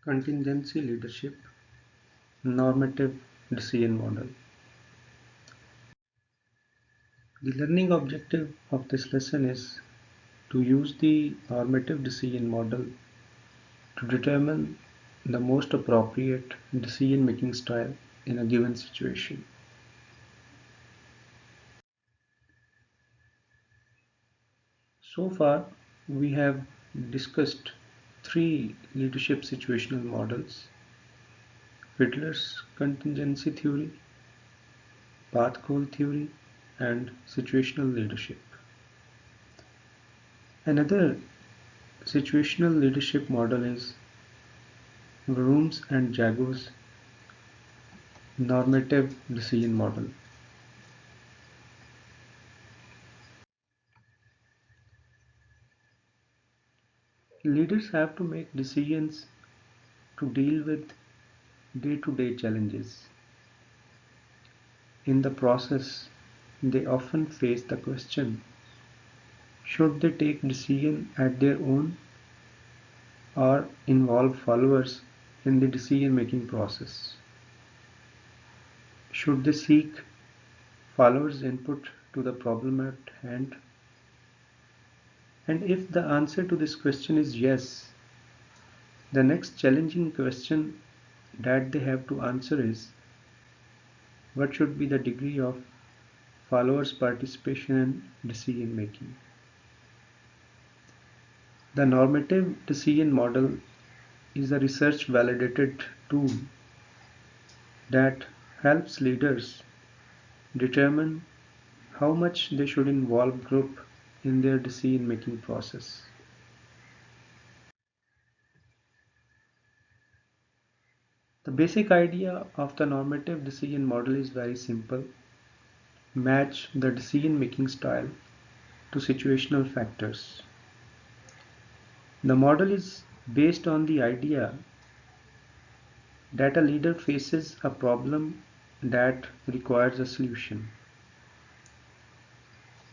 Contingency leadership, normative decision model. The learning objective of this lesson is to use the normative decision model to determine the most appropriate decision making style in a given situation. So far, we have discussed three leadership situational models: Fiedler's contingency theory, path goal theory, and situational leadership. Another situational leadership model is Vroom's and Jago's normative decision model. Leaders have to make decisions to deal with day-to-day challenges. In the process, they often face the question: should they take decision at their own or involve followers in the decision-making process? Should they seek followers' input to the problem at hand? And if the answer to this question is yes, the next challenging question that they have to answer is: what should be the degree of followers' participation in decision making? The normative decision model is a research validated tool that helps leaders determine how much they should involve group in their decision making process. The basic idea of the normative decision model is very simple: match the decision making style to situational factors. The model is based on the idea that a leader faces a problem that requires a solution.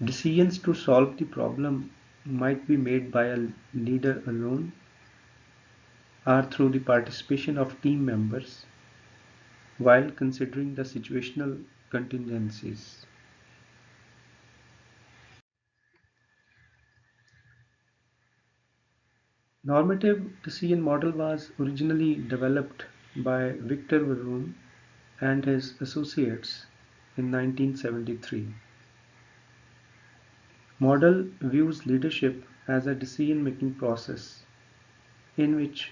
Decisions to solve the problem might be made by a leader alone or through the participation of team members while considering the situational contingencies. Normative decision model was originally developed by Victor Vroom and his associates in 1973. Model views leadership as a decision-making process in which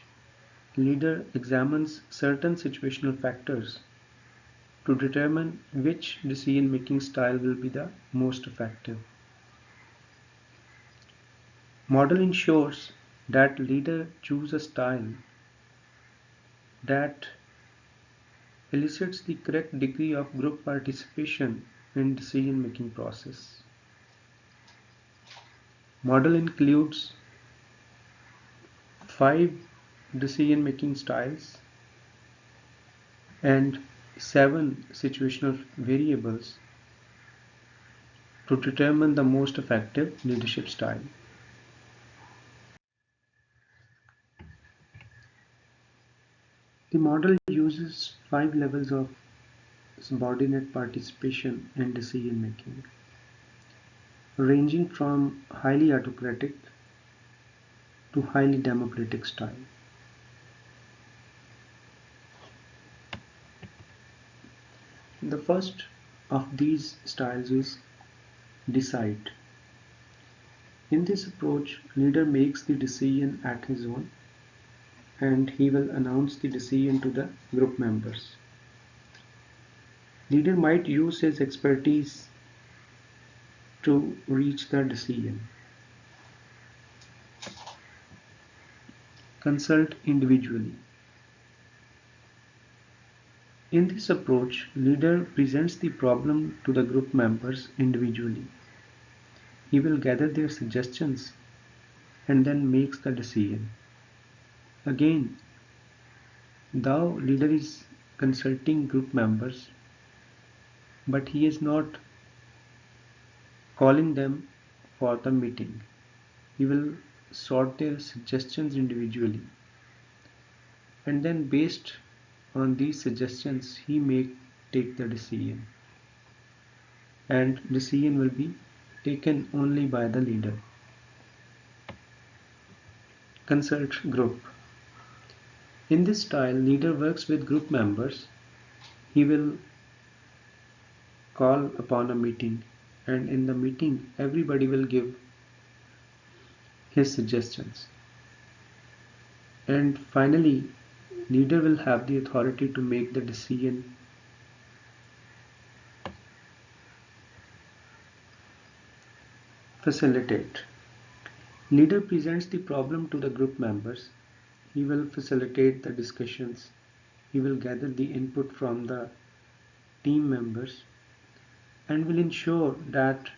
leader examines certain situational factors to determine which decision-making style will be the most effective. Model ensures that leader choose a style that elicits the correct degree of group participation in decision-making process. Model includes 5 decision-making styles and 7 situational variables to determine the most effective leadership style. The model uses 5 levels of subordinate participation in decision making, ranging from highly autocratic to highly democratic style. The first of these styles is decide. In this approach, leader makes the decision at his own and he will announce the decision to the group members. Leader might use his expertise to reach the decision. Consult individually. In this approach, leader presents the problem to the group members individually. He will gather their suggestions and then makes the decision. Again, though leader is consulting group members, but he is not calling them for the meeting. He will sort their suggestions individually. and then based on these suggestions he may take the decision, and decision will be taken only by the leader. Consult group. In this style, leader works with group members. He will call upon a meeting, and in the meeting everybody will give his suggestions, and finally leader will have the authority to make the decision. Facilitate. Leader presents the problem to the group members. He will facilitate the discussions. He will gather the input from the team members and will ensure that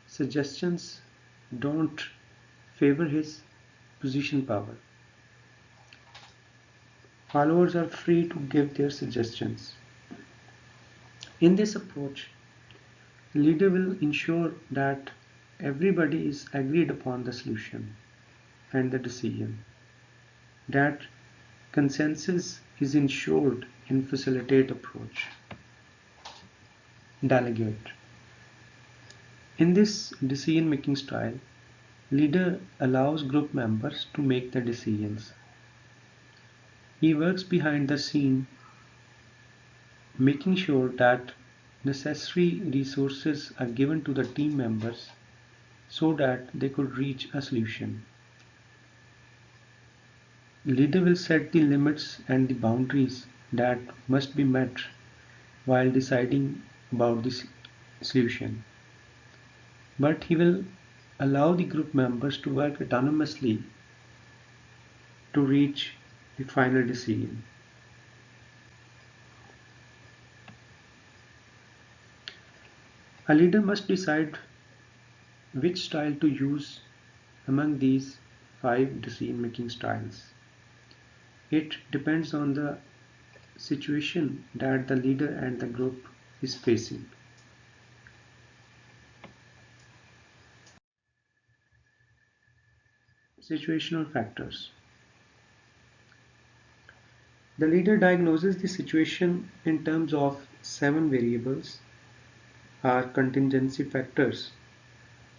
suggestions don't favor his position power. Followers are free to give their suggestions. In this approach, leader will ensure that everybody is agreed upon the solution and the decision, that consensus is ensured in facilitate approach. Delegate. In this decision making style, leader allows group members to make the decisions. He works behind the scene, making sure that necessary resources are given to the team members so that they could reach a solution. Leader will set the limits and the boundaries that must be met while deciding about the solution. But he will allow the group members to work autonomously to reach the final decision. A leader must decide which style to use among these 5 decision making styles. It depends on the situation that the leader and the group is facing. Situational factors. The leader diagnoses the situation in terms of 7 variables or contingency factors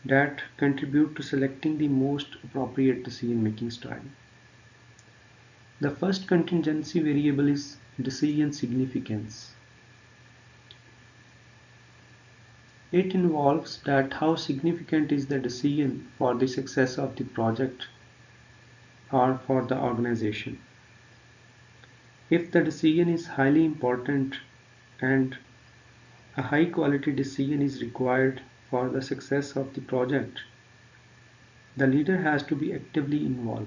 that contribute to selecting the most appropriate decision making style. The first contingency variable is decision significance. It involves that how significant is the decision for the success of the project or for the organization. If the decision is highly important and a high quality decision is required for the success of the project, the leader has to be actively involved.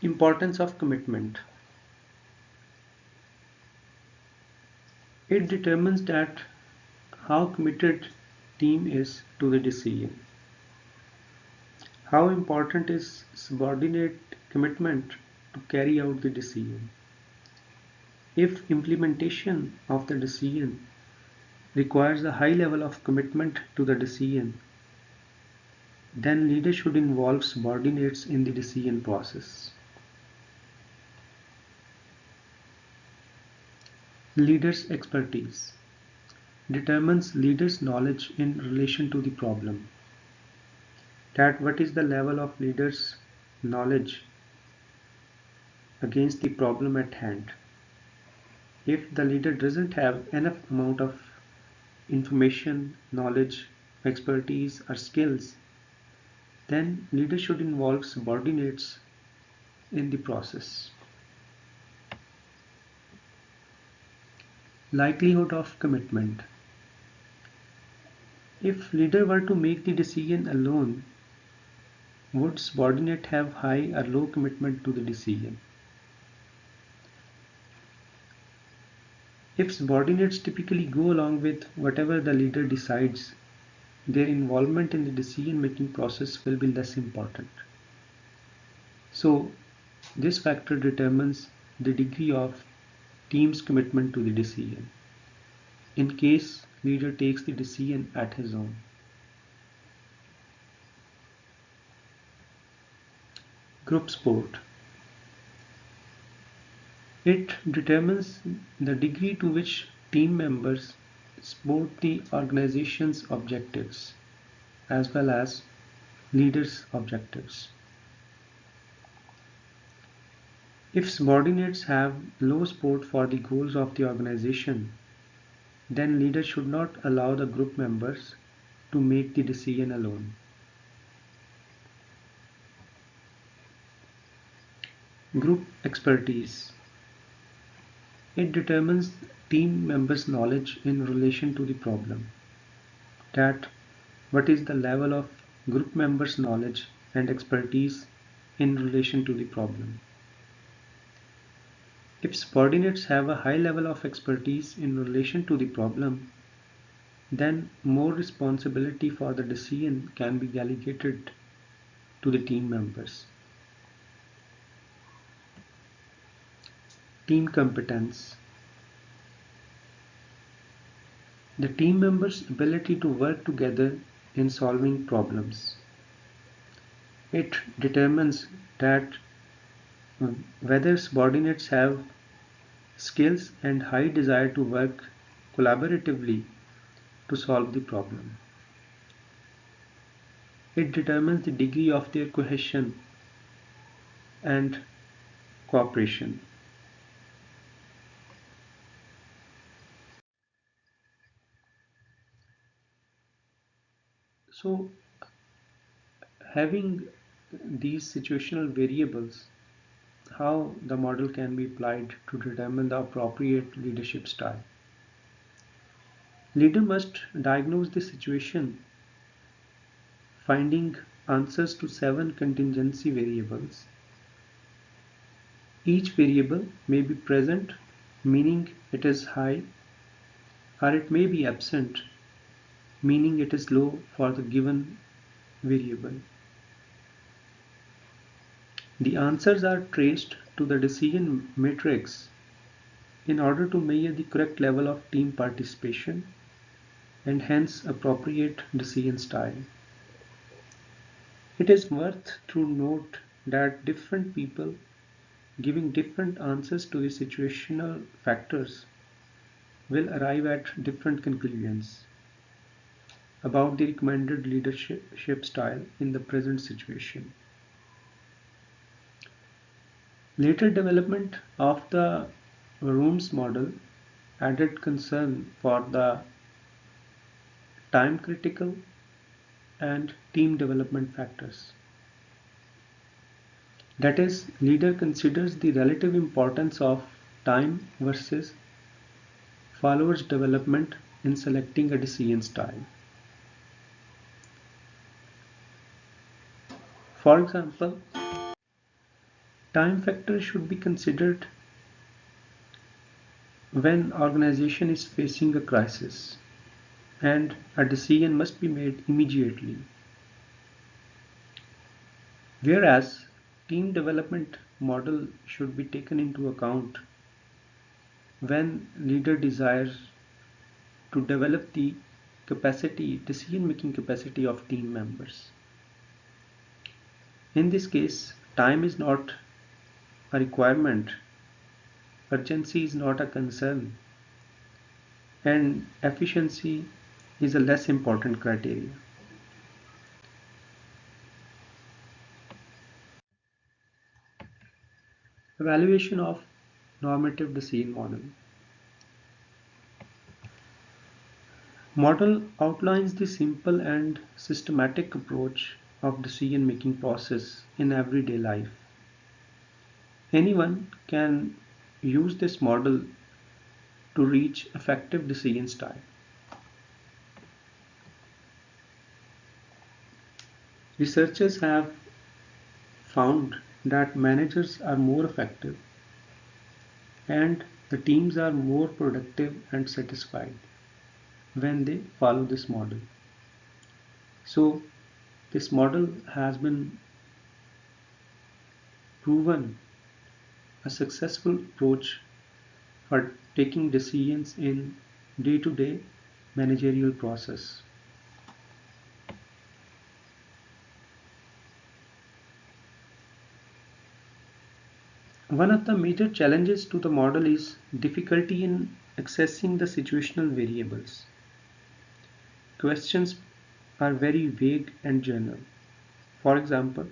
Importance of commitment. It determines that how committed team is to the decision. How important is subordinate commitment to carry out the decision? If implementation of the decision requires a high level of commitment to the decision, then leader should involve subordinates in the decision process. Leader's expertise determines leader's knowledge in relation to the problem. That what is the level of leader's knowledge against the problem at hand. If the leader doesn't have enough amount of information, knowledge, expertise or skills, then leader should involve subordinates in the process. Likelihood of commitment. If leader were to make the decision alone, would subordinate have high or low commitment to the decision? If subordinates typically go along with whatever the leader decides, their involvement in the decision making process will be less important. So this factor determines the degree of team's commitment to the decision, in case leader takes the decision at his own. Group sport. It determines the degree to which team members support the organization's objectives as well as leaders' objectives. If subordinates have low support for the goals of the organization, then leaders should not allow the group members to make the decision alone. Group expertise. It determines team members' knowledge in relation to the problem. That what is the level of group members' knowledge and expertise in relation to the problem. If subordinates have a high level of expertise in relation to the problem, then more responsibility for the decision can be delegated to the team members. Team competence. The team members' ability to work together in solving problems. It determines that whether subordinates have skills and high desire to work collaboratively to solve the problem. It determines the degree of their cohesion and cooperation. So, having these situational variables, how the model can be applied to determine the appropriate leadership style. Leader must diagnose the situation, finding answers to 7 contingency variables. Each variable may be present, meaning it is high, or it may be absent, meaning it is low for the given variable. The answers are traced to the decision matrix in order to measure the correct level of team participation and hence appropriate decision style. It is worth to note that different people giving different answers to the situational factors will arrive at different conclusions about the recommended leadership style in the present situation. Later development of the Rooms model added concern for the time critical and team development factors. That is, leader considers the relative importance of time versus followers' development in selecting a decision style. For example, time factor should be considered when organization is facing a crisis and a decision must be made immediately. Whereas team development model should be taken into account when leader desires to develop the decision making capacity of team members. In this case, time is not a requirement, urgency is not a concern, and efficiency is a less important criteria. Evaluation of normative decision model. Model outlines the simple and systematic approach of decision making process in everyday life. Anyone can use this model to reach effective decision style. Researchers have found that managers are more effective and the teams are more productive and satisfied when they follow this model. So, this model has been proven a successful approach for taking decisions in day-to-day managerial process. One of the major challenges to the model is difficulty in accessing the situational variables. Questions are very vague and general. For example,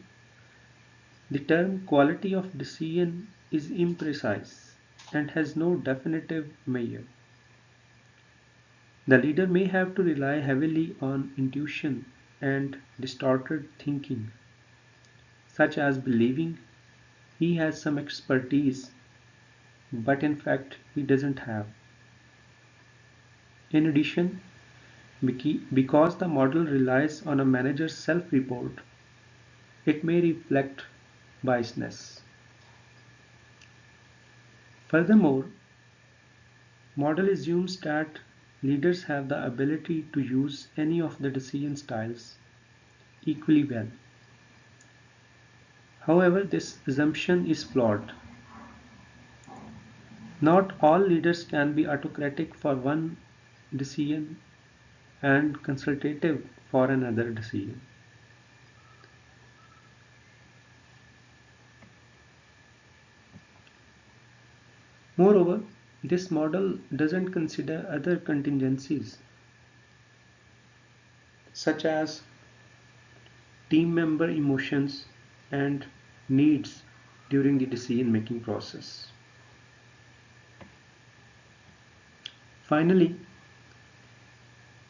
the term quality of decision is imprecise and has no definitive measure. The leader may have to rely heavily on intuition and distorted thinking, such as believing he has some expertise, but in fact he doesn't have. In addition, because the model relies on a manager's self-report, it may reflect biasness. Furthermore, model assumes that leaders have the ability to use any of the decision styles equally well. However, this assumption is flawed. Not all leaders can be autocratic for one decision and consultative for another decision. Moreover, this model doesn't consider other contingencies such as team member emotions and needs during the decision making process. Finally,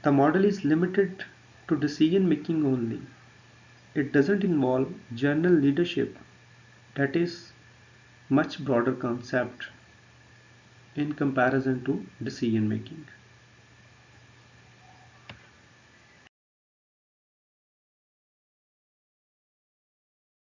the model is limited to decision making only. It doesn't involve general leadership, that is much broader concept in comparison to decision making.